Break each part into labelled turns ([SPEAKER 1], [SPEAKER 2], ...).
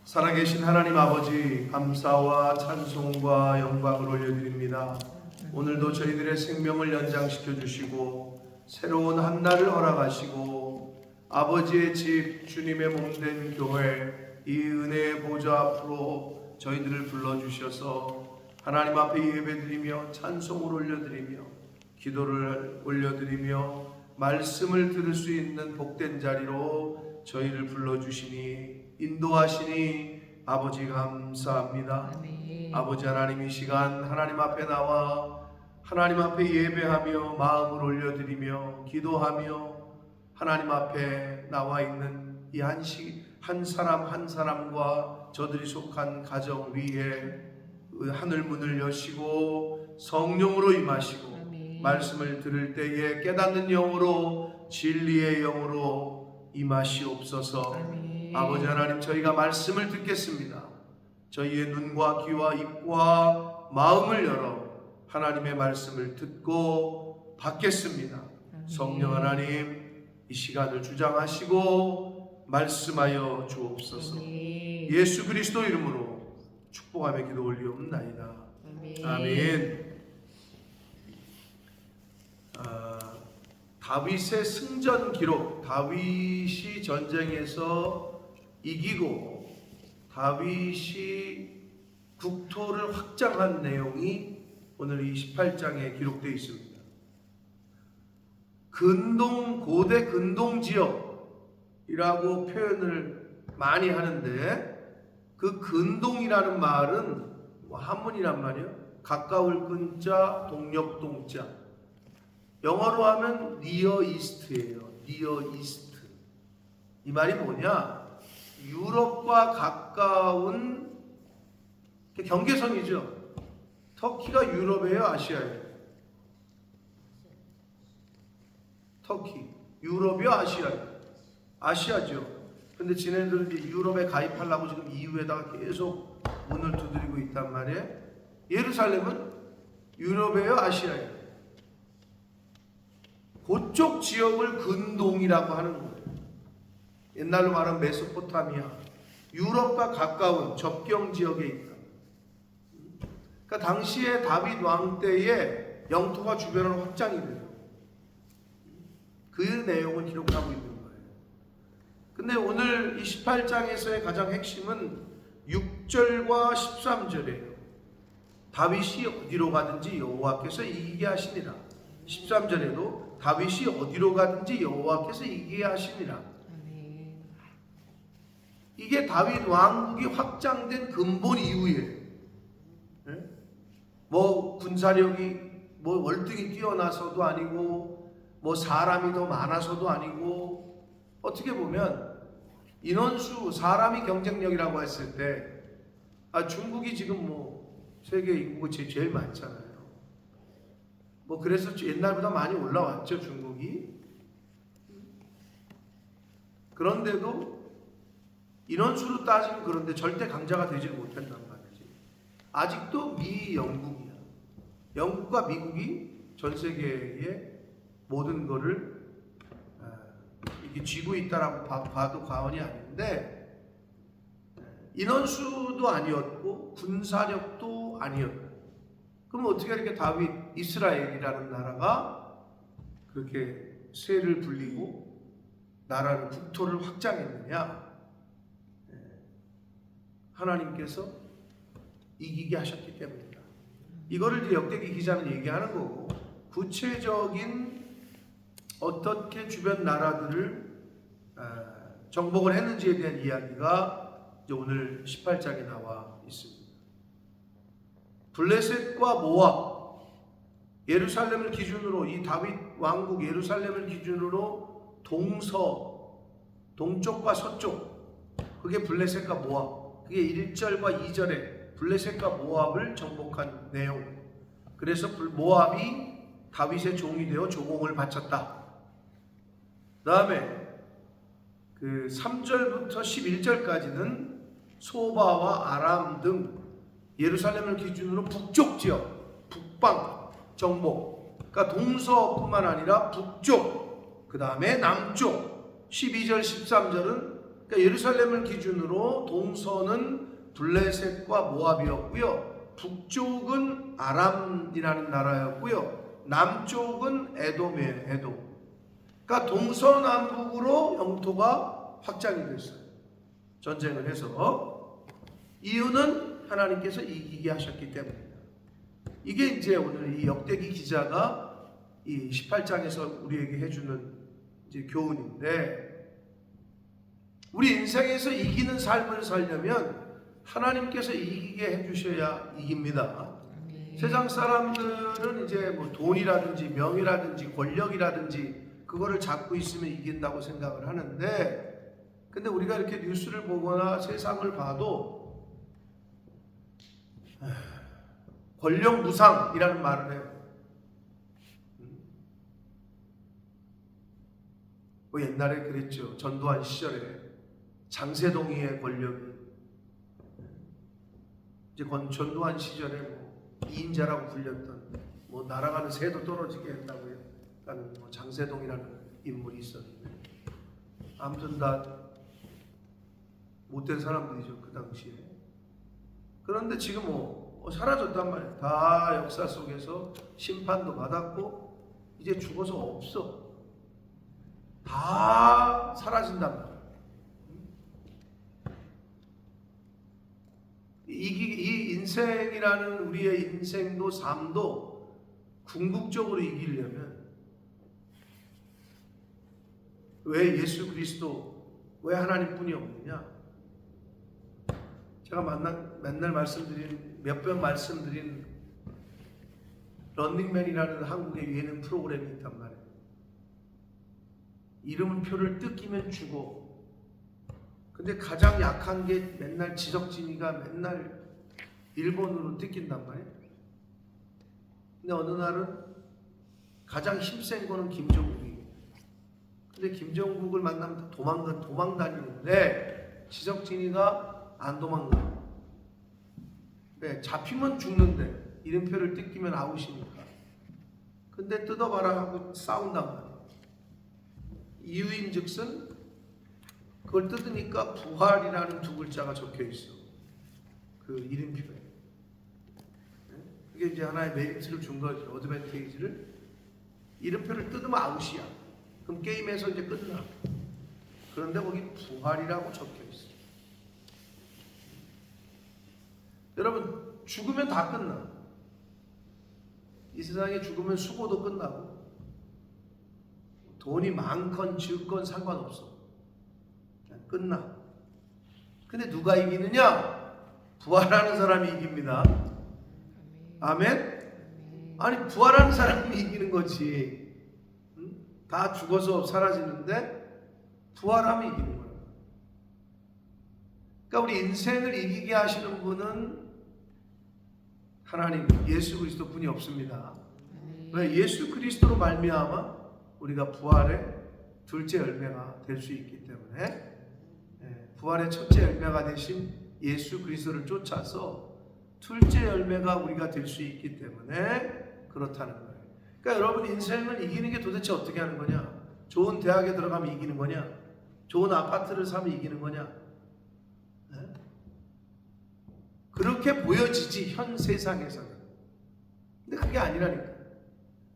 [SPEAKER 1] 살아계신 하나님 아버지, 감사와 찬송과 영광을 올려드립니다. 오늘도 저희들의 생명을 연장시켜 주시고 새로운 한 날을 허락하시고 아버지의 집 주님의 몸된 교회 이 은혜의 보좌 앞으로 저희들을 불러주셔서 하나님 앞에 예배드리며 찬송을 올려드리며 기도를 올려드리며 말씀을 들을 수 있는 복된 자리로 저희를 불러주시니 인도하시니 아버지 감사합니다.
[SPEAKER 2] 아멘.
[SPEAKER 1] 아버지 하나님, 이 시간 하나님 앞에 나와 하나님 앞에 예배하며 마음을 올려드리며 기도하며 하나님 앞에 나와 있는 이 한 사람 한 사람과 저들이 속한 가정 위에 하늘 문을 여시고 성령으로 임하시고
[SPEAKER 2] 아멘.
[SPEAKER 1] 말씀을 들을 때에 깨닫는 영으로 진리의 영으로 임하시옵소서.
[SPEAKER 2] 아멘.
[SPEAKER 1] 아버지 하나님, 저희가 말씀을 듣겠습니다. 저희의 눈과 귀와 입과 마음을 열어 하나님의 말씀을 듣고 받겠습니다.
[SPEAKER 2] 아멘.
[SPEAKER 1] 성령 하나님, 이 시간을 주장하시고 말씀하여 주옵소서.
[SPEAKER 2] 아멘.
[SPEAKER 1] 예수 그리스도 이름으로 축복하며 기도 올리옵나이다.
[SPEAKER 2] 아멘.
[SPEAKER 1] 아멘. 다윗의 승전 기록, 다윗이 전쟁에서 이기고 다윗이 국토를 확장한 내용이 오늘 이 18장에 기록되어 있습니다. 고대 근동 지역이라고 표현을 많이 하는데 그 근동이라는 말은 한문이란 말이에요. 가까울 근자, 동력 동자. 영어로 하면 니어 이스트예요. 니어 이스트. 이 말이 뭐냐? 유럽과 가까운 경계선이죠. 터키가 유럽이에요, 아시아예요? 터키. 유럽이요, 아시아예요? 아시아죠. 근데 지네들은 이제 유럽에 가입하려고 지금 EU에다가 계속 문을 두드리고 있단 말이에요. 예루살렘은 유럽이에요, 아시아예요? 그쪽 지역을 근동이라고 하는 거예요. 옛날로 말하면 메소포타미아, 유럽과 가까운 접경 지역에 있다. 그러니까 당시에 다윗 왕 때에 영토가 주변으로 확장이 돼요. 그 내용을 기록하고 있는 거예요. 근데 오늘 이 18장에서의 가장 핵심은 6절과 13절이에요. 다윗이 어디로 가든지 여호와께서 이기게 하시니라. 13절에도 다윗이 어디로 가든지 여호와께서 이기게 하시니라.
[SPEAKER 2] 아멘.
[SPEAKER 1] 이게 다윗 왕국이 확장된 근본 이유예요. 뭐 군사력이 뭐 월등히 뛰어나서도 아니고 뭐 사람이 더 많아서도 아니고, 어떻게 보면 인원수, 사람이 경쟁력이라고 했을 때 중국이 지금 뭐 세계 인구가 제일 많잖아요. 뭐 그래서 옛날보다 많이 올라왔죠, 중국이. 그런데도 인원수로 따지면 그런데 절대 강자가 되지 못한단 말이지. 아직도 영국이야. 영국과 미국이 전 세계의 모든 거를 이게 쥐고 있다라고 봐도 과언이 아닌데, 인원수도 아니었고 군사력도 아니었고, 그럼 어떻게 이렇게 다윗, 이스라엘이라는 나라가 그렇게 세를 불리고 나라를, 국토를 확장했느냐? 하나님께서 이기게 하셨기 때문이다. 이거를 이제 역대기 기자는 얘기하는 거고, 구체적인 어떻게 주변 나라들을 정복을 했는지에 대한 이야기가 이제 오늘 18장에 나와 있습니다. 블레셋과 모압, 예루살렘을 기준으로, 이 다윗 왕국 예루살렘을 기준으로 동쪽과 서쪽, 그게 블레셋과 모압, 그게 1절과 2절에 블레셋과 모압을 정복한 내용. 그래서 모압이 다윗의 종이 되어 조공을 바쳤다. 그 다음에 그 3절부터 11절까지는 소바와 아람 등 예루살렘을 기준으로 북쪽 지역, 북방 정복, 그러니까 동서뿐만 아니라 북쪽, 그 다음에 남쪽, 12절 13절은 그러니까 예루살렘을 기준으로 동서는 블레셋과 모압이었고요. 북쪽은 아람이라는 나라였고요. 남쪽은 에돔이에요. 에돔. 그러니까 동서남북으로 영토가 확장이 됐어요. 전쟁을 해서. 이유는 하나님께서 이기게 하셨기 때문입니다. 이게 이제 오늘 이 역대기 기자가 이 18장에서 우리에게 해주는 이제 교훈인데, 우리 인생에서 이기는 삶을 살려면 하나님께서 이기게 해주셔야 이깁니다. 세상 사람들은 이제 뭐 돈이라든지 명이라든지 권력이라든지 그거를 잡고 있으면 이긴다고 생각을 하는데, 근데 우리가 이렇게 뉴스를 보거나 세상을 봐도 권력 무상이라는 말을 해요. 뭐 옛날에 그랬죠. 전두환 시절에 장세동이의 권력이, 이제 전두환 시절에 뭐 이인자라고 불렸던, 뭐 날아가는 새도 떨어지게 했다고요. 라는 뭐 장세동이라는 인물이 있었는데, 아무튼 다 못된 사람들이죠, 그 당시에. 그런데 지금 뭐 사라졌단 말이에요. 다 역사 속에서 심판도 받았고 이제 죽어서 없어. 다 사라진단 말이에요. 이 인생이라는 우리의 인생도 삶도 궁극적으로 이기려면 왜 예수 그리스도, 왜 하나님뿐이 없느냐? 제가 맨날 말씀드린, 몇 번 말씀드린 런닝맨이라는 한국의 예능 프로그램이 있단 말이에요. 이름표를 뜯기면 죽어. 근데 가장 약한 게 맨날 지석진이가 맨날 일본으로 뜯긴단 말이에요. 근데 어느 날은 가장 힘센 거는 김정국이. 근데 김정국을 만나면 도망 다니는데 지석진이가 안 도망가. 네, 잡히면 죽는데 이름표를 뜯기면 아웃이니까. 근데 뜯어봐라 하고 싸운단 말이에요. 이유인즉슨 그걸 뜯으니까 부활이라는 두 글자가 적혀 있어. 그 이름표에. 그게 이제 하나의 메리트를 준 거죠. 어드밴테이지를. 이름표를 뜯으면 아웃이야. 그럼 게임에서 이제 끝나. 그런데 거기 부활이라고 적혀 있어. 여러분, 죽으면 다 끝나. 이 세상에 죽으면 수고도 끝나고 돈이 많건 적건 상관없어. 그냥 끝나. 근데 누가 이기느냐? 부활하는 사람이 이깁니다. 아멘? 아니, 부활하는 사람이 이기는 거지. 다 죽어서 사라지는데 부활하면 이기는 거야. 그러니까 우리 인생을 이기게 하시는 분은 하나님, 예수 그리스도 분이 없습니다. 왜? 예수 그리스도로 말미암아 우리가 부활의 둘째 열매가 될 수 있기 때문에, 부활의 첫째 열매가 되신 예수 그리스도를 쫓아서 둘째 열매가 우리가 될 수 있기 때문에 그렇다는 거예요. 그러니까 여러분, 인생을 이기는 게 도대체 어떻게 하는 거냐? 좋은 대학에 들어가면 이기는 거냐? 좋은 아파트를 사면 이기는 거냐? 그렇게 보여지지, 현 세상에서는. 근데 그게 아니라니까.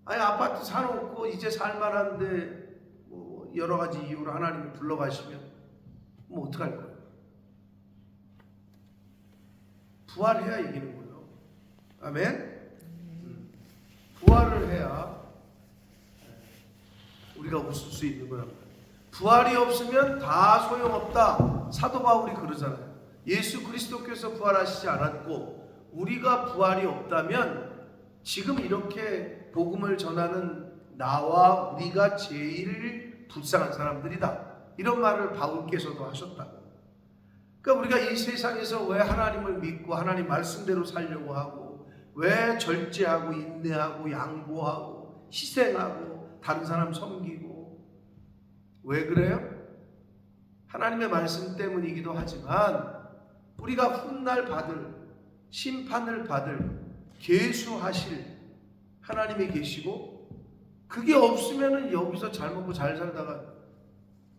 [SPEAKER 1] 아니, 아파트 사놓고 이제 살만한데 뭐 여러 가지 이유로 하나님이 불러가시면 뭐 어떡할 거예요? 부활해야 이기는 거예요. 아멘? 부활을 해야 우리가 웃을 수 있는 거란 말이에요. 부활이 없으면 다 소용없다. 사도 바울이 그러잖아요. 예수 그리스도께서 부활하시지 않았고 우리가 부활이 없다면 지금 이렇게 복음을 전하는 나와 우리가 제일 불쌍한 사람들이다. 이런 말을 바울께서도 하셨다고. 그러니까 우리가 이 세상에서 왜 하나님을 믿고 하나님 말씀대로 살려고 하고, 왜 절제하고 인내하고 양보하고 희생하고 다른 사람 섬기고, 왜 그래요? 하나님의 말씀 때문이기도 하지만 우리가 훗날 받을, 심판을 받을, 계수하실 하나님이 계시고, 그게 없으면은 여기서 잘 먹고 잘 살다가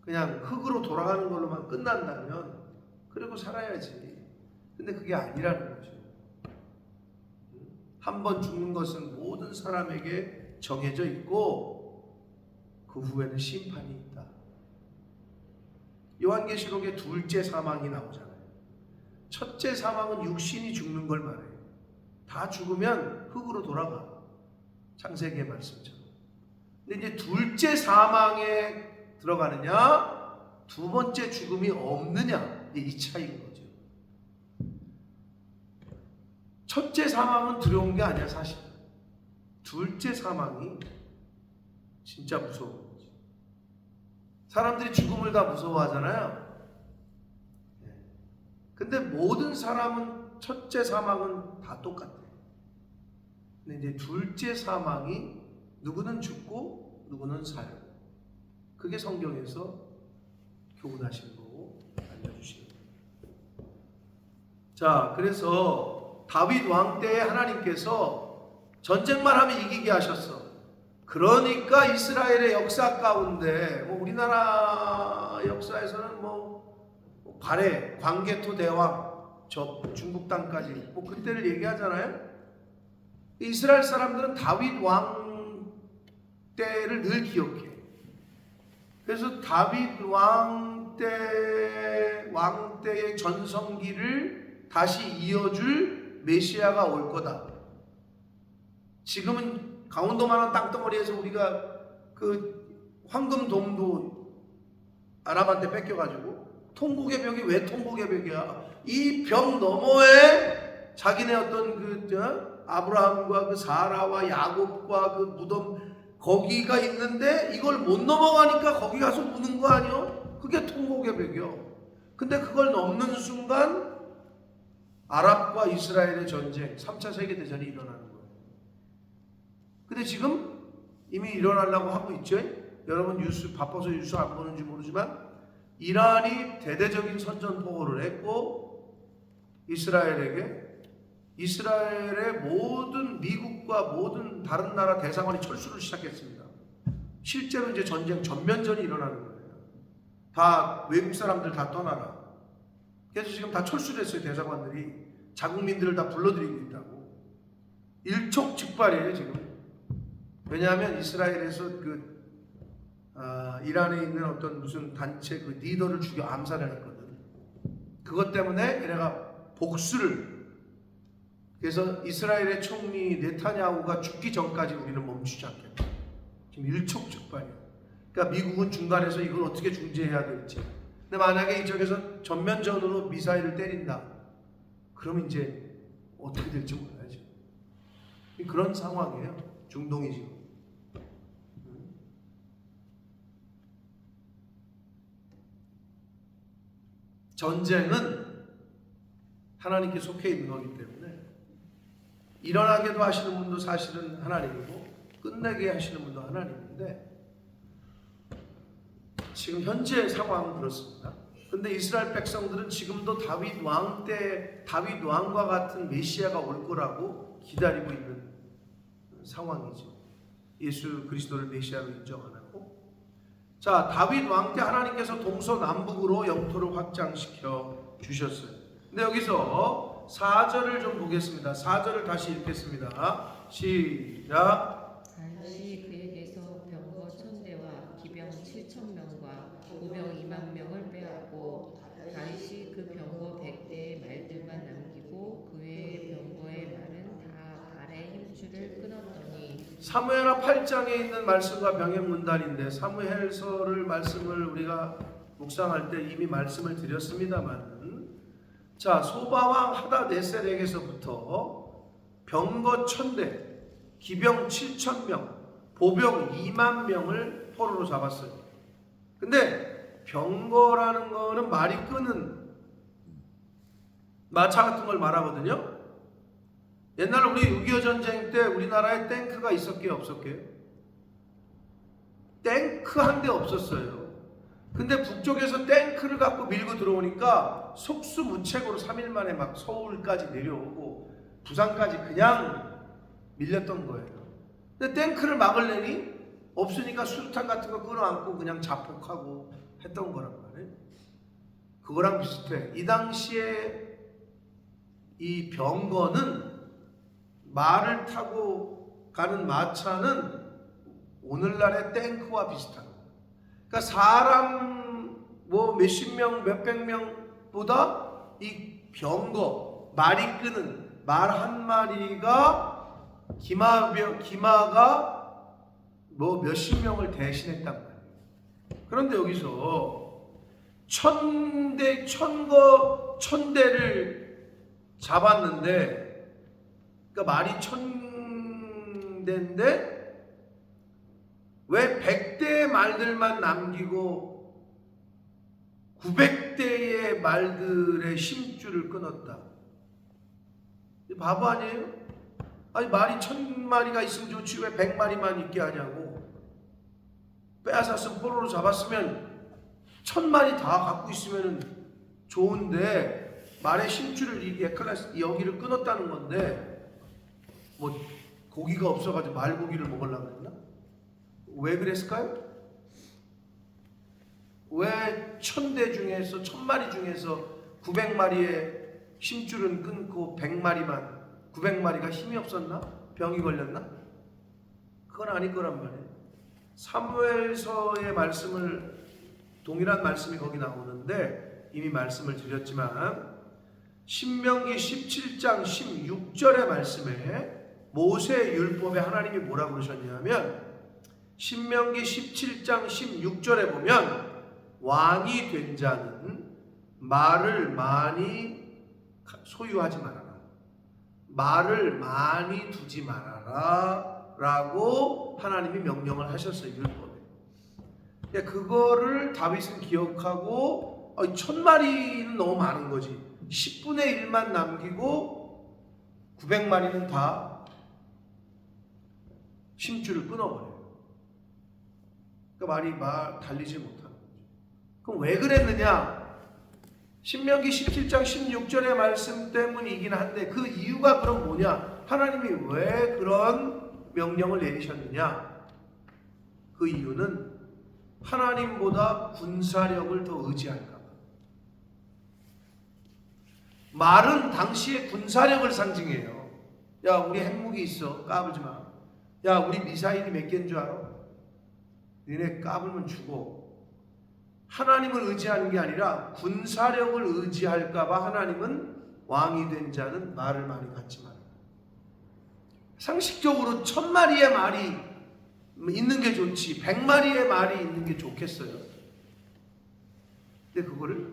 [SPEAKER 1] 그냥 흙으로 돌아가는 걸로만 끝난다면 그리고 살아야지. 근데 그게 아니라는 거죠. 한 번 죽는 것은 모든 사람에게 정해져 있고 그 후에는 심판이 있다. 요한계시록에 둘째 사망이 나오잖아요. 첫째 사망은 육신이 죽는 걸 말해요. 다 죽으면 흙으로 돌아가. 창세기의 말씀처럼. 근데 이제 둘째 사망에 들어가느냐, 두 번째 죽음이 없느냐, 이 차이인 거죠. 첫째 사망은 두려운 게 아니야, 사실. 둘째 사망이 진짜 무서운 거죠. 사람들이 죽음을 다 무서워하잖아요. 근데 모든 사람은 첫째 사망은 다 똑같아요. 근데 이제 둘째 사망이 누구는 죽고 누구는 살고, 그게 성경에서 교훈하신 거고 알려주신 거예요. 자, 그래서 다윗 왕 때에 하나님께서 전쟁만 하면 이기게 하셨어. 그러니까 이스라엘의 역사 가운데 우리나라 역사에서는 발해 광개토 대왕 저 중국 땅까지 그때를 얘기하잖아요. 이스라엘 사람들은 다윗 왕 때를 늘 기억해. 그래서 다윗 왕 때의 전성기를 다시 이어줄 메시아가 올 거다. 지금은 강원도만한 땅덩어리에서 우리가 그 황금돔도 아랍한테 뺏겨가지고 통곡의 벽이 왜 통곡의 벽이야? 이 벽 너머에 자기네 어떤 아브라함과 그 사라와 야곱과 그 무덤 거기가 있는데 이걸 못 넘어가니까 거기 가서 무는 거 아니요? 그게 통곡의 벽이요. 근데 그걸 넘는 순간 아랍과 이스라엘의 전쟁 3차 세계대전이 일어나는 거예요. 근데 지금 이미 일어나려고 하고 있죠. 여러분 뉴스 바빠서 뉴스 안 보는지 모르지만 이란이 대대적인 선전포고를 했고 이스라엘의 모든 미국과 모든 다른 나라 대사관이 철수를 시작했습니다. 실제로 이제 전쟁 전면전이 일어나는 거예요. 다 외국 사람들 다 떠나라. 그래서 지금 다 철수를 했어요. 대사관들이 자국민들을 다 불러들이고 있다고. 일촉즉발이에요 지금. 왜냐하면 이스라엘에서 이란에 있는 어떤 무슨 단체 그 리더를 죽여 암살을 했거든. 그것 때문에 얘네가 복수를, 그래서 이스라엘의 총리 네타냐후가 죽기 전까지 우리는 멈추지 않겠다. 지금 일촉즉발이야. 그러니까 미국은 중간에서 이걸 어떻게 중재해야 될지. 근데 만약에 이쪽에서 전면전으로 미사일을 때린다. 그럼 이제 어떻게 될지 몰라야지. 그런 상황이에요. 중동이 지금. 전쟁은 하나님께 속해 있는 거기 때문에 일어나게도 하시는 분도 사실은 하나님이고 끝내게 하시는 분도 하나님인데 지금 현재 상황은 그렇습니다. 근데 이스라엘 백성들은 지금도 다윗 왕과 같은 메시아가 올 거라고 기다리고 있는 상황이죠. 예수 그리스도를 메시아로 인정 안 하고. 자, 다윗 왕 때 하나님께서 동서남북으로 영토를 확장시켜 주셨어요. 근데 여기서 4절을 좀 보겠습니다. 4절을 다시 읽겠습니다. 시작.
[SPEAKER 2] 단시 그에게서 병거 1000대와 기병 7000명과 보병 200,000명을 빼앗고 단시 그 병거 100대의 말들만 남기고 그 외의 병거의 말은 다 발의 힘줄을 끊었더니.
[SPEAKER 1] 사무엘하 8장에 있는 말씀과 병행문단인데 사무엘서를 말씀을 우리가 묵상할 때 이미 말씀을 드렸습니다만, 자, 소바왕 하다네셀에게서부터 병거 1000대, 기병 7000명, 보병 20,000명을 포로로 잡았어요. 근데 병거라는 거는 말이 끄는 마차 같은 걸 말하거든요. 옛날 우리 6.25 전쟁 때 우리나라에 탱크가 있었게요, 없었게요? 탱크 한 대 없었어요. 근데 북쪽에서 탱크를 갖고 밀고 들어오니까 속수무책으로 3일 만에 막 서울까지 내려오고 부산까지 그냥 밀렸던 거예요. 근데 탱크를 막으려니 없으니까 수류탄 같은 거 끌어안고 그냥 자폭하고 했던 거란 말이에요. 그거랑 비슷해. 이 당시에 이 병거는 말을 타고 가는 마차는 오늘날의 탱크와 비슷한 거예요. 그러니까 사람 뭐 몇십 명, 몇백 명보다 이 병거, 말이 끄는 말 한 마리가 기마가 뭐 몇십 명을 대신했단 말이에요. 그런데 여기서 천대를 잡았는데, 그러니까 말이 1000대인데 왜 100대의 말들만 남기고 900대의 말들의 심줄을 끊었다? 바보 아니에요? 아니 말이 1000마리가 있으면 좋지 왜 100마리만 있게 하냐고. 빼앗았으면 포로로 잡았으면 1000마리 다 갖고 있으면 좋은데 말의 심줄을 여기를 끊었다는 건데, 뭐 고기가 없어가지고 말고기를 먹으려고 그랬나? 왜 그랬을까요? 왜 1000대 중에서 1000마리 중에서 900마리의 심줄은 끊고 900마리가 힘이 없었나? 병이 걸렸나? 그건 아닐 거란 말이에요. 사무엘서의 말씀을, 동일한 말씀이 거기 나오는데 이미 말씀을 드렸지만 신명기 17장 16절의 말씀에 모세의 율법에 하나님이 뭐라고 그러셨냐면, 신명기 17장 16절에 보면 왕이 된 자는 말을 많이 소유하지 말아라, 말을 많이 두지 말아라 라고 하나님이 명령을 하셨어요, 율법에. 그거를 다윗은 기억하고 1000마리는 너무 많은 거지, 10분의 1만 남기고 900마리는 다 심줄을 끊어버려요. 그러니까 말이 달리지 못하는 거죠. 그럼 왜 그랬느냐? 신명기 17장 16절의 말씀 때문이긴 한데 그 이유가 그럼 뭐냐? 하나님이 왜 그런 명령을 내리셨느냐? 그 이유는 하나님보다 군사력을 더 의지할까 봐. 말은 당시의 군사력을 상징해요. 야, 우리 핵무기 있어, 까불지 마. 야, 우리 미사일이 몇 개인 줄 알아? 너네 까불면 죽어. 하나님을 의지하는 게 아니라 군사력을 의지할까봐 하나님은 왕이 된 자는 말을 많이 갖지 마라. 상식적으로 1000마리의 말이 있는 게 좋지 100마리의 말이 있는 게 좋겠어요? 근데 그거를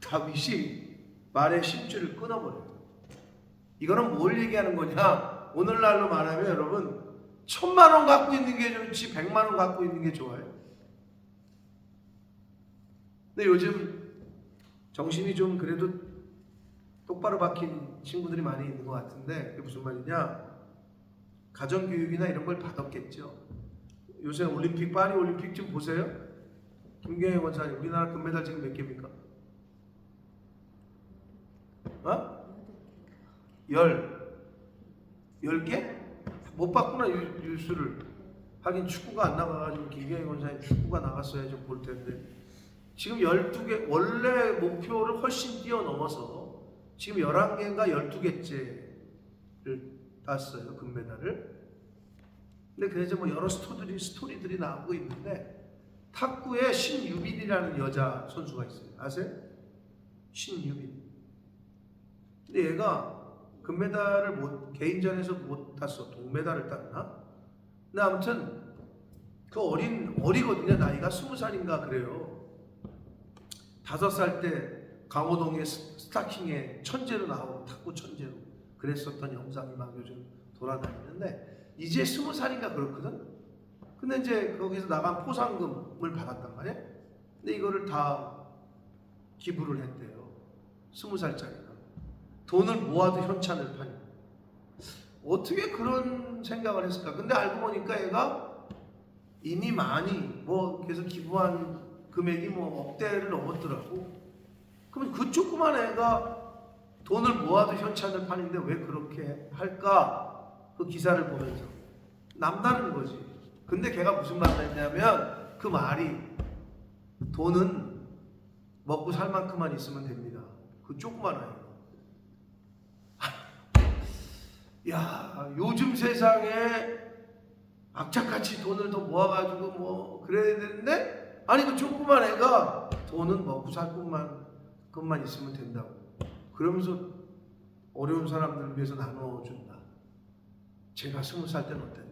[SPEAKER 1] 다윗이 말의 심줄을 끊어버려요. 이거는 뭘 얘기하는 거냐? 오늘날로 말하면 여러분 1000만원 갖고 있는 게 좋지 100만원 갖고 있는 게 좋아요? 근데 요즘 정신이 좀 그래도 똑바로 박힌 친구들이 많이 있는 것 같은데, 그게 무슨 말이냐? 가정교육이나 이런 걸 받았겠죠. 요새 올림픽, 파리 올림픽 좀 보세요. 김경혜 원사님, 우리나라 금메달 지금 몇 개입니까? 10개? 못 봤구나, 뉴스를. 하긴 축구가 안 나가가지고 김경혜 원사님 축구가 나갔어야 좀 볼 텐데. 지금 12개, 원래 목표를 훨씬 뛰어넘어서 지금 11개인가 12개째를 땄어요, 금메달을. 근데 그래서 뭐 여러 스토리들이 나오고 있는데, 탁구에 신유빈이라는 여자 선수가 있어요. 아세요? 신유빈. 근데 얘가 금메달을 개인전에서 못 땄어. 동메달을 땄나? 근데 아무튼 그 어리거든요. 나이가 20살인가 그래요. 5살 때 강호동의 스타킹에 천재로 나오고 탁구 천재로 그랬었던 영상이 막 요즘 돌아다니는데, 이제 20살인가 그렇거든. 근데 이제 거기서 나간 포상금을 받았단 말이야. 근데 이거를 다 기부를 했대요. 20살짜리가 돈을 모아도 현찬을 파니. 어떻게 그런 생각을 했을까? 근데 알고 보니까 얘가 이미 많이 뭐 계속 기부한 금액이 뭐 억대를 넘었더라고. 그러면 그 조그만 애가 돈을 모아도 현찰을 파는데 왜 그렇게 할까? 그 기사를 보면서 남다른 거지. 근데 걔가 무슨 말을 했냐면, 그 말이 돈은 먹고 살 만큼만 있으면 됩니다. 그 조그만 아이가. 야, 요즘 세상에 악착같이 돈을 더 모아가지고 뭐 그래야 되는데, 아니 그 조그만 애가 돈은 먹고 살 것만 있으면 된다고. 그러면서 어려운 사람들을 위해서 나눠준다. 제가 20살 때는 어땠나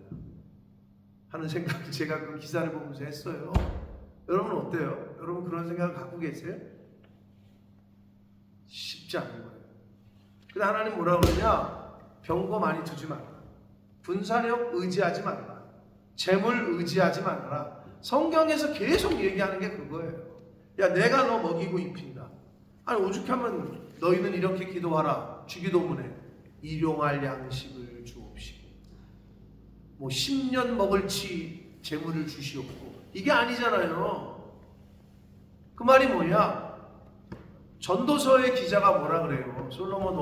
[SPEAKER 1] 하는 생각을 제가 그 기사를 보면서 했어요. 여러분 어때요? 여러분 그런 생각을 갖고 계세요? 쉽지 않은 거예요. 근데 하나님 뭐라고 그러냐? 병거 많이 두지 말라. 군사력 의지하지 말라. 재물 의지하지 말라. 성경에서 계속 얘기하는 게 그거예요. 야, 내가 너 먹이고 입힌다. 아니 오죽하면 너희는 이렇게 기도하라. 주기도문에 일용할 양식을 주옵시고 뭐 10년 먹을치 재물을 주시옵고, 이게 아니잖아요. 그 말이 뭐냐? 전도서의 기자가 뭐라 그래요? 솔로몬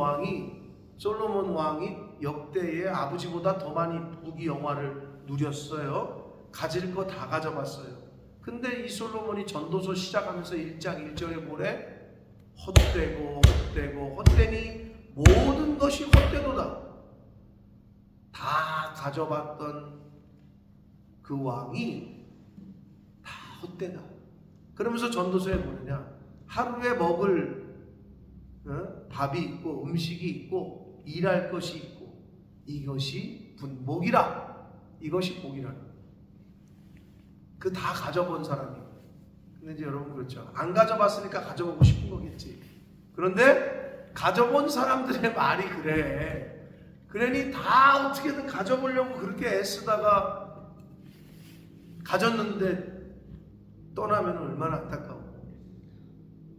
[SPEAKER 1] 왕이 역대의 아버지보다 더 많이 부귀 영화를 누렸어요. 가질 거 다 가져갔어요. 근데 이 솔로몬이 전도서 시작하면서 1장 1절에 뭐래? 헛되니 모든 것이 헛되도다. 다 가져봤던 그 왕이 다 헛되다. 그러면서 전도서에 뭐냐? 하루에 먹을 밥이 있고 음식이 있고 일할 것이 있고 이것이 분복이라. 이것이 복이라. 그 다 가져본 사람이. 근데 이제 여러분 그렇죠. 안 가져봤으니까 가져보고 싶은 거겠지. 그런데 가져본 사람들의 말이 그래. 그러니 다 어떻게든 가져보려고 그렇게 애쓰다가 가졌는데 떠나면 얼마나 안타까워.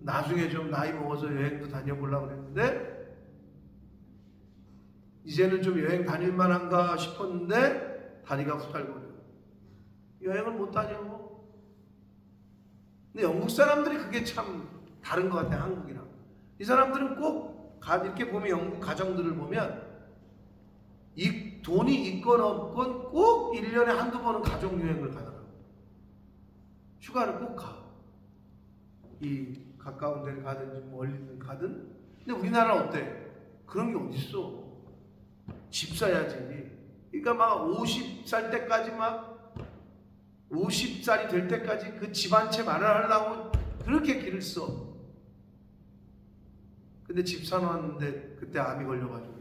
[SPEAKER 1] 나중에 좀 나이 먹어서 여행도 다녀보려고 그랬는데 이제는 좀 여행 다닐 만한가 싶었는데 다리가 후달거려. 여행을 못 다녀. 근데 영국 사람들이 그게 참 다른 것 같아, 한국이랑. 이 사람들은 꼭 이렇게 보면 영국 가정들을 보면 이 돈이 있건 없건 꼭 1년에 한두 번은 가족 여행을 가더라고. 휴가를 꼭 가. 이 가까운 데를 가든지 멀리든 가든. 근데 우리나라는 어때? 그런 게 어딨어. 집 사야지. 그러니까 막 50살 때까지 막 50살이 될 때까지 그 집 한 채 마련하려고 그렇게 길을 써. 근데 집 사놨는데 그때 암이 걸려가지고.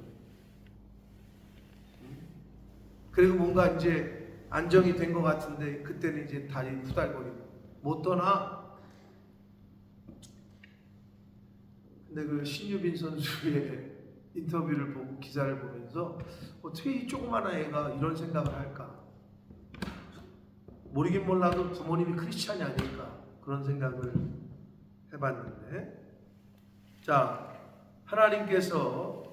[SPEAKER 1] 그리고 뭔가 이제 안정이 된 것 같은데 그때는 이제 다리 후달거리고 못 떠나. 근데 그 신유빈 선수의 인터뷰를 보고 기사를 보면서 어떻게 이 조그마한 애가 이런 생각을 할까? 모르긴 몰라도 부모님이 크리스찬이 아닐까 그런 생각을 해봤는데, 자, 하나님께서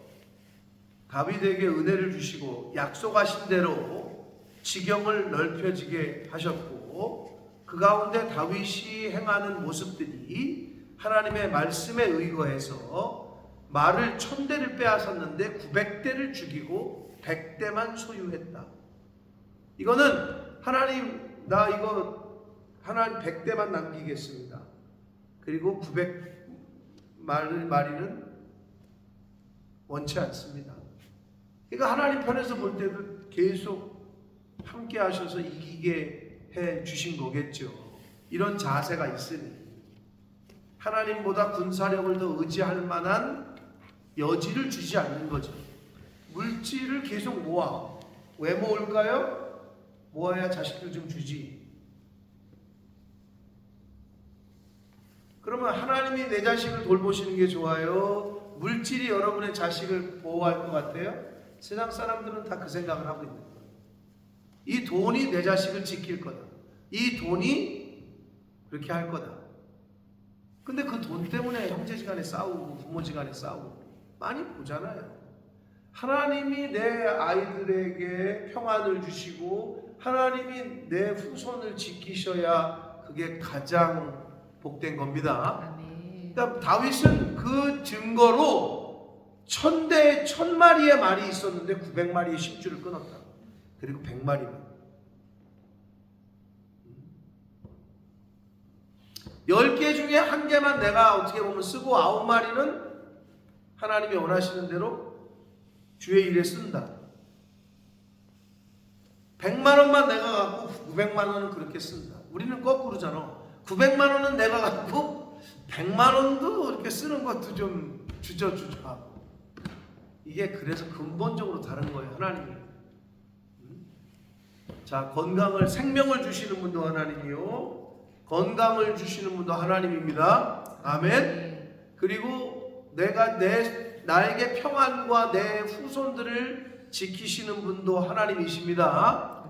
[SPEAKER 1] 다윗에게 은혜를 주시고 약속하신 대로 지경을 넓혀지게 하셨고 그 가운데 다윗이 행하는 모습들이 하나님의 말씀에 의거해서 말을 1000대를 빼앗았는데 900대를 죽이고 100대만 소유했다. 이거는 하나님 하나님 100대만 남기겠습니다. 그리고 900마리는 원치 않습니다. 그러니까 하나님 편에서 볼 때도 계속 함께 하셔서 이기게 해 주신 거겠죠. 이런 자세가 있으니 하나님보다 군사력을 더 의지할 만한 여지를 주지 않는 거죠. 물질을 계속 모아. 왜 모을까요? 모아야 자식들 좀 주지. 그러면 하나님이 내 자식을 돌보시는 게 좋아요? 물질이 여러분의 자식을 보호할 것 같아요? 세상 사람들은 다 그 생각을 하고 있는 거예요. 이 돈이 내 자식을 지킬 거다. 이 돈이 그렇게 할 거다. 근데 그 돈 때문에 형제지간에 싸우고 부모지간에 싸우고 많이 보잖아요. 하나님이 내 아이들에게 평안을 주시고 하나님이 내 후손을 지키셔야 그게 가장 복된 겁니다.
[SPEAKER 2] 아멘.
[SPEAKER 1] 그러니까 다윗은 그 증거로 1000대 1000마리의 말이 있었는데 900마리의 심줄을 끊었다. 그리고 100마리만. 10개 중에 1개만 내가 어떻게 보면 쓰고 9마리는 하나님이 원하시는 대로 주의 일에 쓴다. 100만 원만 내가 갖고 900만 원은 그렇게 쓴다. 우리는 거꾸로잖아. 900만 원은 내가 갖고 100만 원도 이렇게 쓰는 것도 좀 주저하고. 이게 그래서 근본적으로 다른 거예요, 하나님이. 자, 건강을, 생명을 주시는 분도 하나님이요, 건강을 주시는 분도 하나님입니다. 아멘. 그리고 나에게 평안과 내 후손들을 지키시는 분도 하나님이십니다.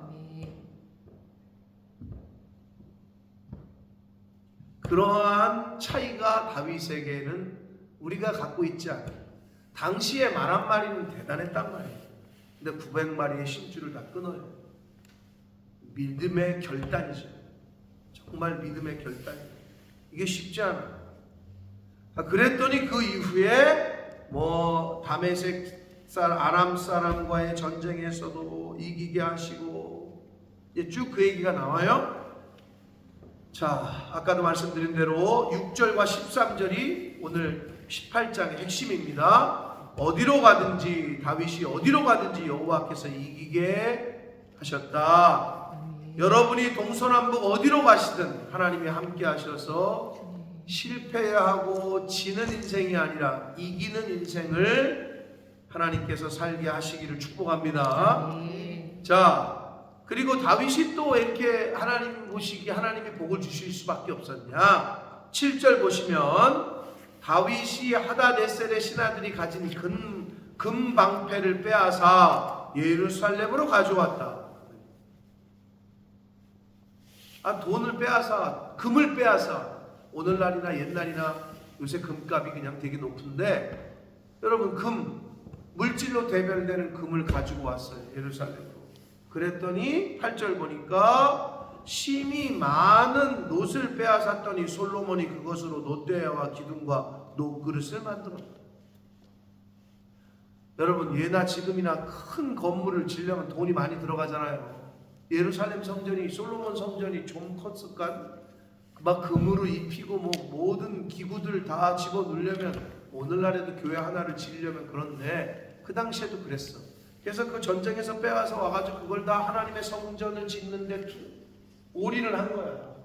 [SPEAKER 1] 그러한 차이가 다윗에게는 우리가 갖고 있지 않아요. 당시에 말 한마리는 대단했단 말이에요. 근데 900마리의 심줄을 다 끊어요. 믿음의 결단이죠. 정말 믿음의 결단이에요. 이게 쉽지 않아요. 그랬더니 그 이후에 다메섹 아람 사람과의 전쟁에서도 이기게 하시고, 이제 쭉 그 얘기가 나와요. 자, 아까도 말씀드린 대로 6절과 13절이 오늘 18장의 핵심입니다. 어디로 가든지, 다윗이 어디로 가든지 여호와께서 이기게 하셨다. 여러분이 동서남북 어디로 가시든 하나님이 함께 하셔서 실패하고 지는 인생이 아니라 이기는 인생을 하나님께서 살게 하시기를 축복합니다. 자, 그리고 다윗이 또 이렇게 하나님 보시기에 하나님이 복을 주실 수밖에 없었냐? 7절 보시면 다윗이 하다네셀의 신하들이 가진 금방패를 빼앗아 예루살렘으로 가져왔다. 돈을 빼앗아, 금을 빼앗아. 오늘날이나 옛날이나 요새 금값이 그냥 되게 높은데, 여러분 물질로 대별되는 금을 가지고 왔어요, 예루살렘으로. 그랬더니 8절 보니까 심히 많은 놋을 빼앗았더니 솔로몬이 그것으로 놋대야와 기둥과 놋그릇을 만들었다. 여러분, 예나 지금이나 큰 건물을 지으려면 돈이 많이 들어가잖아요. 예루살렘 성전이, 솔로몬 성전이 좀 컸을까? 막 금으로 입히고 모든 기구들 다 집어넣으려면, 오늘날에도 교회 하나를 지으려면 그런데 그 당시에도 그랬어. 그래서 그 전쟁에서 빼와서 와가지고 그걸 다 하나님의 성전을 짓는데 올인을 한 거야.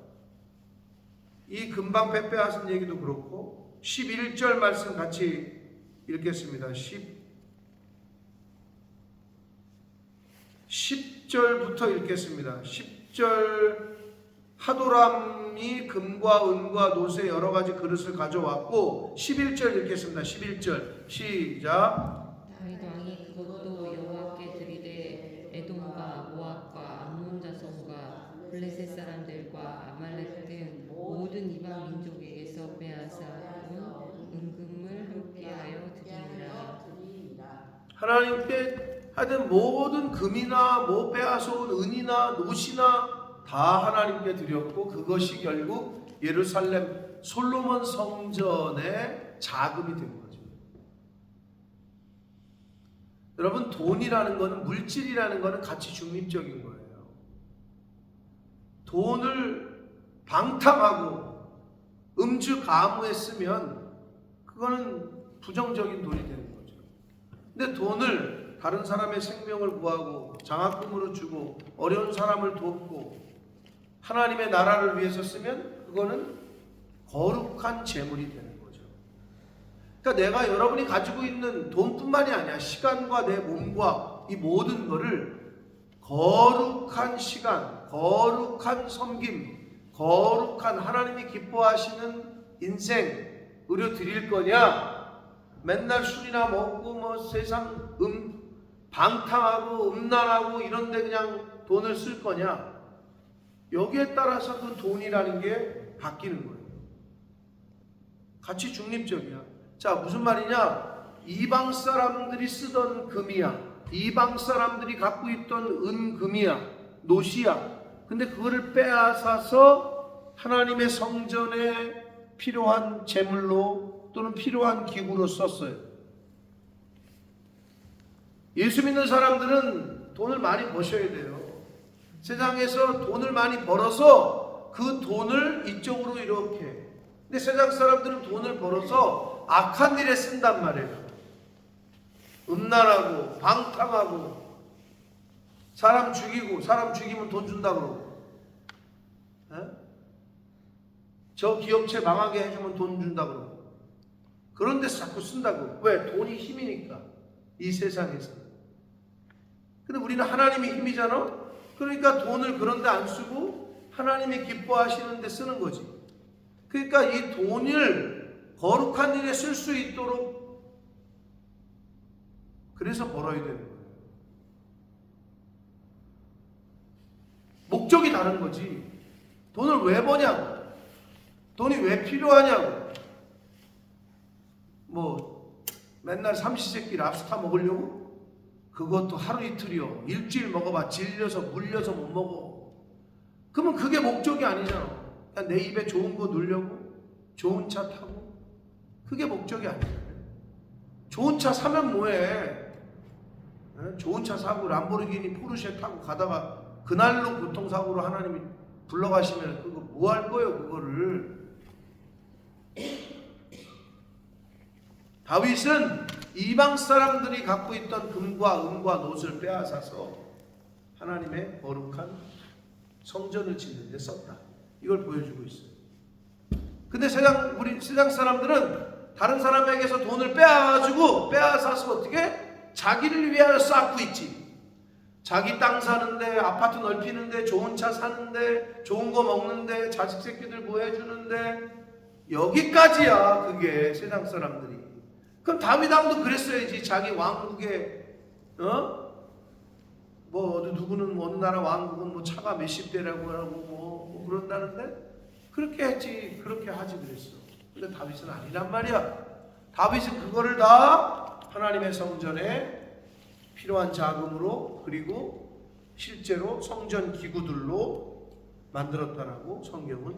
[SPEAKER 1] 이 금방패 빼앗은 얘기도 그렇고, 11절 말씀 같이 읽겠습니다. 10절부터 읽겠습니다. 10절, 하도람이 금과 은과 놋의 여러 가지 그릇을 가져왔고, 11절 읽겠습니다. 11절 시작.
[SPEAKER 2] 다윗 왕이 그것도 여호와께 드리되 에돔과 모압과 암몬 자손과 블레셋 사람들과 아말렉 등 모든 이방 민족에게서 빼앗아 온 은금을 함께하여 드리니라.
[SPEAKER 1] 하나님께 하여튼 모든 금이나 빼앗아온 은이나 놋이나 다 하나님께 드렸고, 그것이 결국 예루살렘 솔로몬 성전의 자금이 된 거죠. 여러분, 돈이라는 거는, 물질이라는 거는 가치 중립적인 거예요. 돈을 방탕하고 음주 가무에 쓰면 그거는 부정적인 돈이 되는 거죠. 근데 돈을 다른 사람의 생명을 구하고 장학금으로 주고 어려운 사람을 돕고 하나님의 나라를 위해서 쓰면 그거는 거룩한 재물이 되는 거죠. 그러니까 내가, 여러분이 가지고 있는 돈뿐만이 아니야, 시간과 내 몸과 이 모든 거를 거룩한 시간, 거룩한 섬김, 거룩한 하나님이 기뻐하시는 인생으로 드릴 거냐, 맨날 술이나 먹고 세상 방탕하고 음란하고 이런데 그냥 돈을 쓸 거냐, 여기에 따라서 그 돈이라는 게 바뀌는 거예요. 가치 중립적이야. 자, 무슨 말이냐? 이방 사람들이 쓰던 금이야, 이방 사람들이 갖고 있던 은금이야, 놋이야. 근데 그거를 빼앗아서 하나님의 성전에 필요한 제물로 또는 필요한 기구로 썼어요. 예수 믿는 사람들은 돈을 많이 버셔야 돼요. 세상에서 돈을 많이 벌어서 그 돈을 이쪽으로 이렇게 근데 세상 사람들은 돈을 벌어서 악한 일에 쓴단 말이에요. 음란하고 방탕하고 사람 죽이고, 사람 죽이면 돈 준다 그러고, 저 기업체 망하게 해주면 돈 준다 그러고, 그런 데서 자꾸 쓴다고. 왜? 돈이 힘이니까, 이 세상에서. 근데 우리는 하나님이 힘이잖아. 그러니까 돈을 그런 데 안 쓰고 하나님이 기뻐하시는 데 쓰는 거지. 그러니까 이 돈을 거룩한 일에 쓸 수 있도록 그래서 벌어야 되는 거예요. 목적이 다른 거지. 돈을 왜 버냐고, 돈이 왜 필요하냐고. 뭐 맨날 삼시세끼 랍스타 먹으려고? 그것도 하루 이틀이요. 일주일 먹어봐 질려서 물려서 못 먹어. 그러면 그게 목적이 아니잖아. 그냥 내 입에 좋은 거 넣으려고, 좋은 차 타고, 그게 목적이 아니잖아요. 좋은 차 사면 뭐해? 좋은 차 사고 람보르기니 포르쉐 타고 가다가 그날로 교통사고로 하나님이 불러가시면 그거 뭐 할 거예요, 그거를. 다윗은 이방 사람들이 갖고 있던 금과 은과 놋을 빼앗아서 하나님의 거룩한 성전을 짓는 데 썼다. 이걸 보여주고 있어요. 근데 우리 세상 사람들은 다른 사람에게서 돈을 빼앗아서 어떻게? 자기를 위하여 쌓고 있지. 자기 땅 사는데, 아파트 넓히는데, 좋은 차 사는데, 좋은 거 먹는데, 자식 새끼들 보여주는데, 여기까지야. 그게 세상 사람들이. 그럼 다윗 왕도 그랬어야지. 자기 왕국에 뭐 누구는 어느 나라 왕국은 뭐 차가 몇십 대라고 하고 뭐 그런다는데, 그렇게 했지. 그렇게 하지 그랬어. 근데 다윗은 아니란 말이야. 다윗은 그거를 다 하나님의 성전에 필요한 자금으로, 그리고 실제로 성전 기구들로 만들었다라고 성경은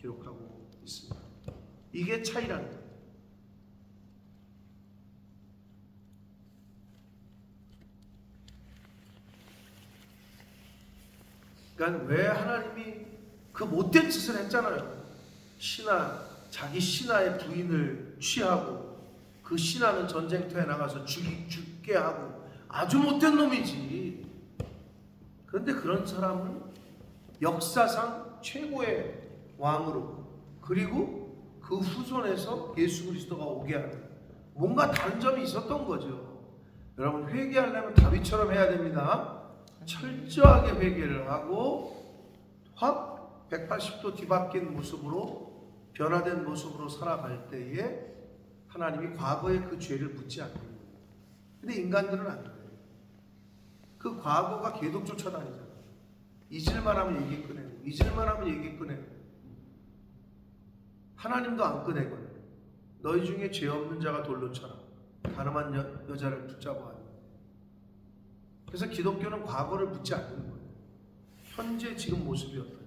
[SPEAKER 1] 기록하고 있습니다. 이게 차이라는 거예요. 그러니까 왜 하나님이 그 못된 짓을 했잖아요. 자기 신하의 부인을 취하고 그 신하는 전쟁터에 나가서 죽게 하고 아주 못된 놈이지. 그런데 그런 사람은 역사상 최고의 왕으로, 그리고 그 후손에서 예수 그리스도가 오게 하는 뭔가 다른 점이 있었던 거죠. 여러분, 회개하려면 다윗처럼 해야 됩니다. 철저하게 회개를 하고 확 180도 뒤바뀐 모습으로, 변화된 모습으로 살아갈 때에 하나님이 과거의 그 죄를 묻지 않는 거예요. 근데 인간들은 안 그래요. 그 과거가 계속 쫓아다니잖아. 잊을만 하면 얘기 꺼내고, 잊을만 하면 얘기 꺼내고. 하나님도 안 꺼내거든요. 너희 중에 죄 없는 자가 돌로 쳐라. 가늠한 여자를 붙잡아 하니. 그래서 기독교는 과거를 묻지 않는 거예요. 현재 지금 모습이 어떠냐,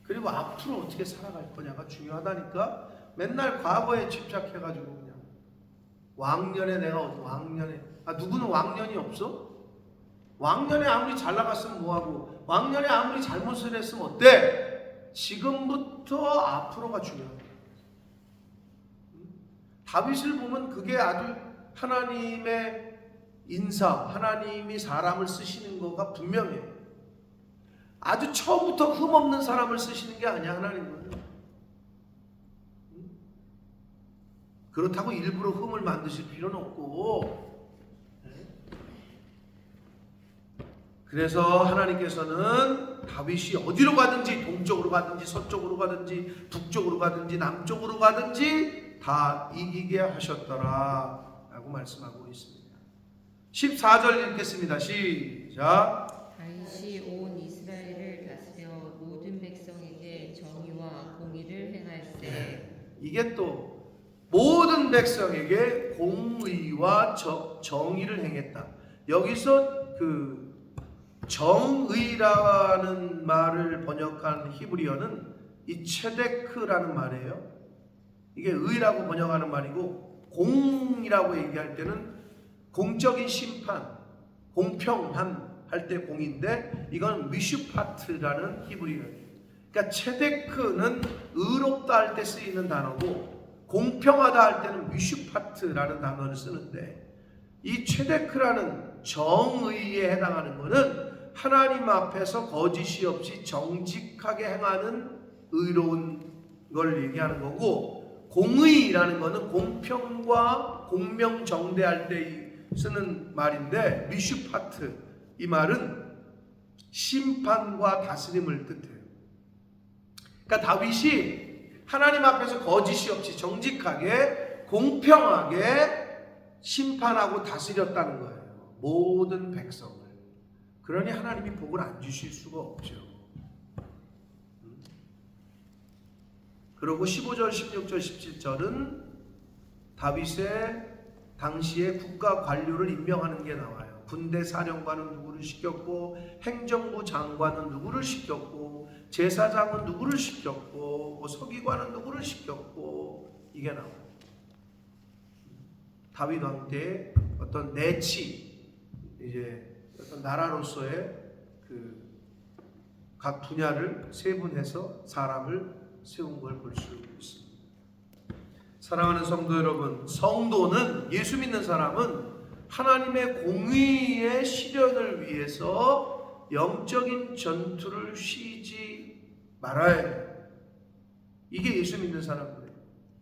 [SPEAKER 1] 그리고 앞으로 어떻게 살아갈 거냐가 중요하다니까. 맨날 과거에 집착해가지고 그냥 왕년에 내가 왕년에, 누구는 왕년이 없어? 왕년에 아무리 잘 나갔으면 뭐하고, 왕년에 아무리 잘못을 했으면 어때? 지금부터 앞으로가 중요하다. 다윗을 보면 그게 아주 하나님의 인사, 하나님이 사람을 쓰시는 거가 분명해요. 아주 처음부터 흠없는 사람을 쓰시는 게 아니야, 하나님은. 그렇다고 일부러 흠을 만드실 필요는 없고. 그래서 하나님께서는 다윗이 어디로 가든지, 동쪽으로 가든지 서쪽으로 가든지 북쪽으로 가든지 남쪽으로 가든지 다 이기게 하셨더라 라고 말씀하고 있습니다. 14절 읽겠습니다. 시작.
[SPEAKER 2] 다윗이 온 이스라엘을 다스려 모든 백성에게 정의와 공의를 행할세.
[SPEAKER 1] 이게 또 모든 백성에게 공의와 정의를 행했다. 여기서 그 정의라는 말을 번역한 히브리어는 이 체데크라는 말이에요. 이게 의라고 번역하는 말이고, 공이라고 얘기할 때는 공적인 심판, 공평한 할 때 공인데, 이건 미슈파트라는 히브리어예요. 그러니까 체데크는 의롭다 할 때 쓰이는 단어고 공평하다 할 때는 미슈파트라는 단어를 쓰는데, 이 체데크라는 정의에 해당하는 것은 하나님 앞에서 거짓이 없이 정직하게 행하는 의로운 걸 얘기하는 거고, 공의라는 것은 공평과 공명정대할 때 쓰는 말인데, 미슈파트 이 말은 심판과 다스림을 뜻해요. 그러니까 다윗이 하나님 앞에서 거짓이 없이 정직하게 공평하게 심판하고 다스렸다는 거예요, 모든 백성을. 그러니 하나님이 복을 안 주실 수가 없죠. 그리고 15절, 16절, 17절은 다윗의 당시에 국가 관료를 임명하는 게 나와요. 군대 사령관은 누구를 시켰고, 행정부 장관은 누구를 시켰고, 제사장은 누구를 시켰고, 뭐 서기관은 누구를 시켰고, 이게 나와요. 다윗 왕 때 어떤 내치, 이제 어떤 나라로서의 그 각 분야를 세분해서 사람을 세운 걸 볼 수 있습니다. 사랑하는 성도 여러분, 성도는, 예수 믿는 사람은 하나님의 공의의 실현을 위해서 영적인 전투를 쉬지 말아야 해요. 이게 예수 믿는 사람들이에요.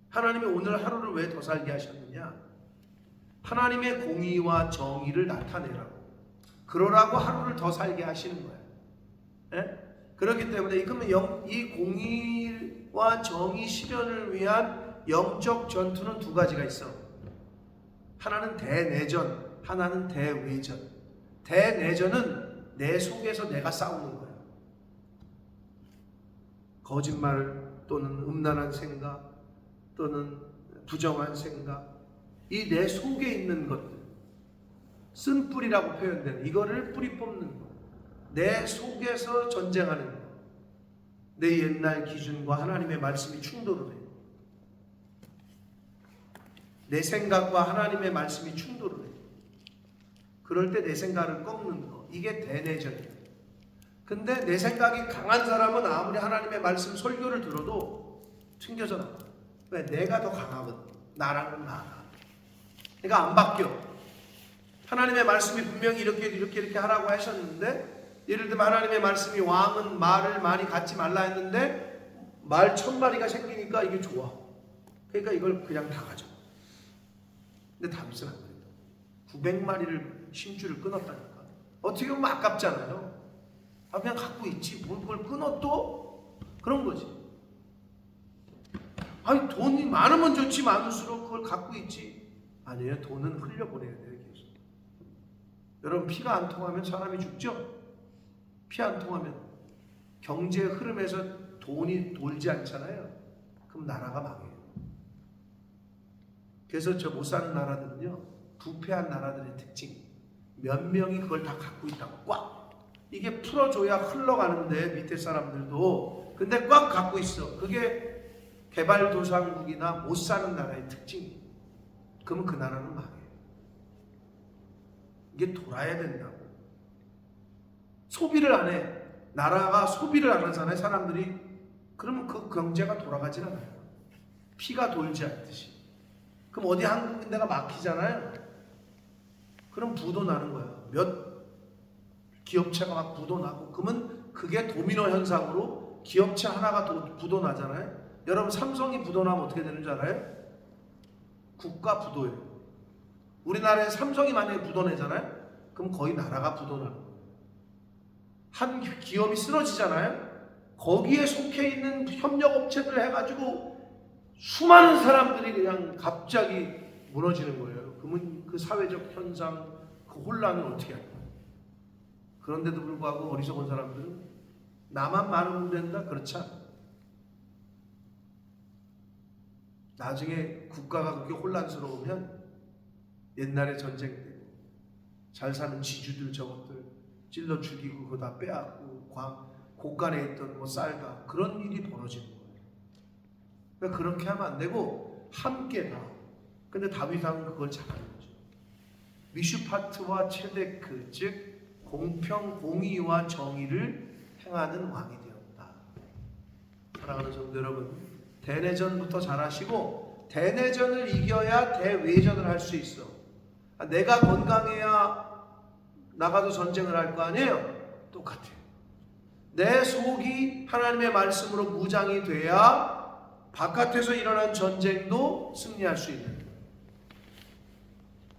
[SPEAKER 1] 하나님이 오늘 하루를 왜 더 살게 하셨느냐? 하나님의 공의와 정의를 나타내라고, 그러라고 하루를 더 살게 하시는 거예요. 예? 그렇기 때문에 그러면 이 공의와 정의 실현을 위한 영적 전투는 두 가지가 있어. 하나는 대내전, 하나는 대외전. 대내전은 내 속에서 내가 싸우는 거예요. 거짓말 또는 음란한 생각 또는 부정한 생각, 이 내 속에 있는 것들, 쓴뿌리라고 표현되는 이거를 뿌리 뽑는 거, 내 속에서 전쟁하는 거. 내 옛날 기준과 하나님의 말씀이 충돌을 해요. 내 생각과 하나님의 말씀이 충돌을 해요. 그럴 때 내 생각을 꺾는 거, 이게 대내전이에요. 근데 내 생각이 강한 사람은 아무리 하나님의 말씀 설교를 들어도 튕겨져 나가. 왜? 내가 더 강하거든. 나랑은 나가. 그러니까 안 바뀌어. 하나님의 말씀이 분명히 이렇게 하라고 하셨는데, 예를 들면 하나님의 말씀이 왕은 말을 많이 갖지 말라 했는데 말 1000마리가 생기니까 이게 좋아. 그러니까 이걸 그냥 다 가져. 근데 다윗은 안 그래요. 900마리를 심줄을 끊었다니까. 어떻게 보면 아깝잖아요. 그냥 갖고 있지, 뭘 그걸 끊어 또? 그런 거지. 아니, 돈이 많으면 좋지, 많을수록 그걸 갖고 있지. 아니에요. 돈은 흘려보내야 돼요, 계속. 여러분, 피가 안 통하면 사람이 죽죠? 피 안 통하면 경제 흐름에서 돈이 돌지 않잖아요. 그럼 나라가 망해요. 그래서 저 못 사는 나라들은요, 부패한 나라들의 특징, 몇 명이 그걸 다 갖고 있다고 꽉, 이게 풀어줘야 흘러가는데 밑에 사람들도, 근데 꽉 갖고 있어. 그게 개발도상국이나 못 사는 나라의 특징이에요. 그러면 그 나라는 망해요. 이게 돌아야 된다고. 소비를 안 해. 나라가 소비를 안 하잖아요, 사람들이. 그러면 그 경제가 돌아가질 않아요. 피가 돌지 않듯이. 그럼 어디 한 군데가 막히잖아요. 그럼 부도 나는 거야. 몇 기업체가 막 부도 나고, 그러면 그게 도미노 현상으로 기업체 하나가 부도 나잖아요. 여러분, 삼성이 부도 나면 어떻게 되는 줄 알아요? 국가 부도예요. 우리나라에 삼성이 만약에 부도 내잖아요. 그럼 거의 나라가 부도 나는 거예요. 한 기업이 쓰러지잖아요. 거기에 속해 있는 협력업체들 해가지고 수많은 사람들이 그냥 갑자기 무너지는 거예요. 그러면 그 사회적 현상, 그 혼란을 어떻게 할까요? 그런데도 불구하고 어리석은 사람들은 나만 많으면 된다? 그렇지 않아요. 나중에 국가가 그렇게 혼란스러우면 옛날에 전쟁 때 잘 사는 지주들 저것들 찔러 죽이고 그거 다 빼앗고 곳간에 있던 뭐 쌀가, 그런 일이 벌어지는 거예요. 그러니까 그렇게 하면 안 되고 함께 다. 근데 다윗왕은 그걸 잘하는 거죠. 미슈파트와 체데크, 즉 공평, 공의와 정의를 행하는 왕이 되었다. 사랑하는 성도 여러분, 대내전부터 잘하시고 대내전을 이겨야 대외전을 할 수 있어. 내가 건강해야 나가도 전쟁을 할 거 아니에요? 똑같아요. 내 속이 하나님의 말씀으로 무장이 돼야 바깥에서 일어난 전쟁도 승리할 수 있는 거예요.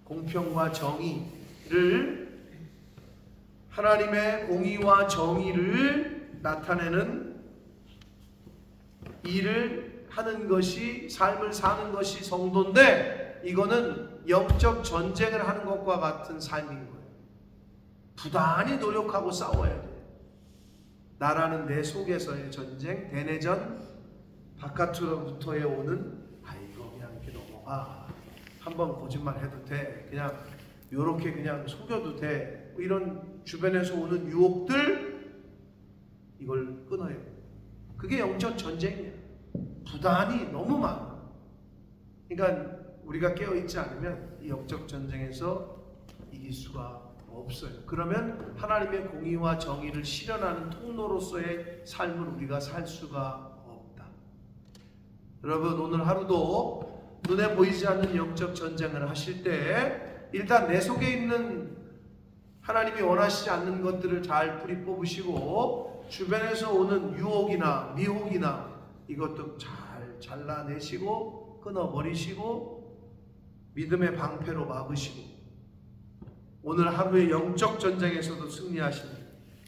[SPEAKER 1] 공평과 정의를, 하나님의 공의와 정의를 나타내는 일을 하는 것이, 삶을 사는 것이 성도인데, 이거는 영적 전쟁을 하는 것과 같은 삶인 거예요. 부단히 노력하고 싸워야 돼요. 나라는 내 속에서의 전쟁, 대내전, 바깥으로부터의 오는 이거 그냥 이렇게 넘어가, 한번 거짓말 해도 돼, 그냥 요렇게 그냥 속여도 돼, 이런 주변에서 오는 유혹들, 이걸 끊어야 돼. 그게 영적 전쟁이야. 부단히 너무 많아. 그러니까 우리가 깨어있지 않으면 이 영적 전쟁에서 이길 수가 없어요. 그러면 하나님의 공의와 정의를 실현하는 통로로서의 삶을 우리가 살 수가 없다. 여러분, 오늘 하루도 눈에 보이지 않는 영적 전쟁을 하실 때 일단 내 속에 있는 하나님이 원하시지 않는 것들을 잘 뿌리 뽑으시고, 주변에서 오는 유혹이나 미혹이나 이것도 잘 잘라내시고 끊어버리시고 믿음의 방패로 막으시고, 오늘 하루의 영적 전쟁에서도 승리하십니다.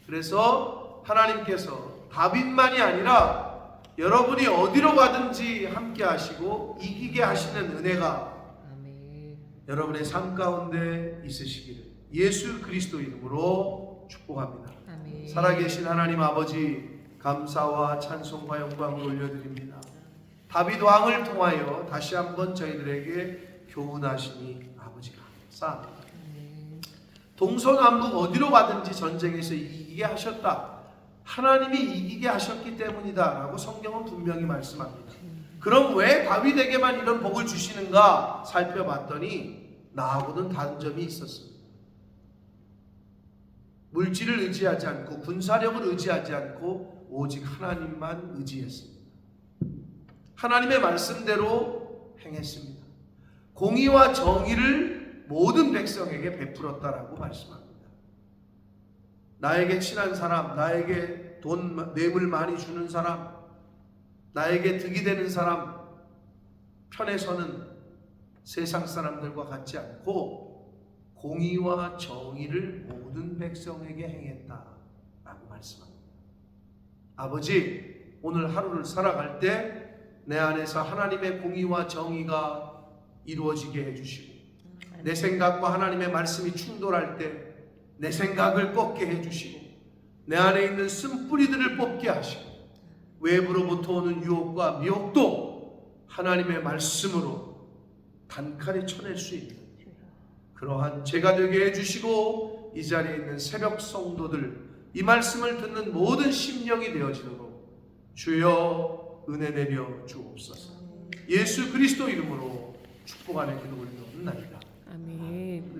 [SPEAKER 1] 그래서 하나님께서 다윗만이 아니라 여러분이 어디로 가든지 함께 하시고 이기게 하시는 은혜가
[SPEAKER 2] 아멘.
[SPEAKER 1] 여러분의 삶 가운데 있으시기를 예수 그리스도 이름으로 축복합니다.
[SPEAKER 2] 아멘.
[SPEAKER 1] 살아계신 하나님 아버지, 감사와 찬송과 영광을 올려드립니다. 다윗 왕을 통하여 다시 한번 저희들에게 교훈하시니 아버지 감사합니다. 동서남북 어디로 가든지 전쟁에서 이기게 하셨다, 하나님이 이기게 하셨기 때문이다 라고 성경은 분명히 말씀합니다. 그럼 왜 다윗에게만 이런 복을 주시는가 살펴봤더니 나하고는 다른 점이 있었습니다. 물질을 의지하지 않고 군사력을 의지하지 않고 오직 하나님만 의지했습니다. 하나님의 말씀대로 행했습니다. 공의와 정의를 모든 백성에게 베풀었다라고 말씀합니다. 나에게 친한 사람, 나에게 돈, 뇌물 많이 주는 사람, 나에게 득이 되는 사람 편에서는 세상 사람들과 같지 않고 공의와 정의를 모든 백성에게 행했다라고 말씀합니다. 아버지, 오늘 하루를 살아갈 때 내 안에서 하나님의 공의와 정의가 이루어지게 해주시고, 내 생각과 하나님의 말씀이 충돌할 때 내 생각을 꺾게 해주시고, 내 안에 있는 쓴뿌리들을 뽑게 하시고, 외부로부터 오는 유혹과 미혹도 하나님의 말씀으로 단칼에 쳐낼 수 있는 그러한 제가 되게 해주시고, 이 자리에 있는 새벽 성도들, 이 말씀을 듣는 모든 심령이 되어지도록 주여 은혜 내려 주옵소서. 예수 그리스도 이름으로 축복하는 기도 올리옵나이다.
[SPEAKER 2] 아멘.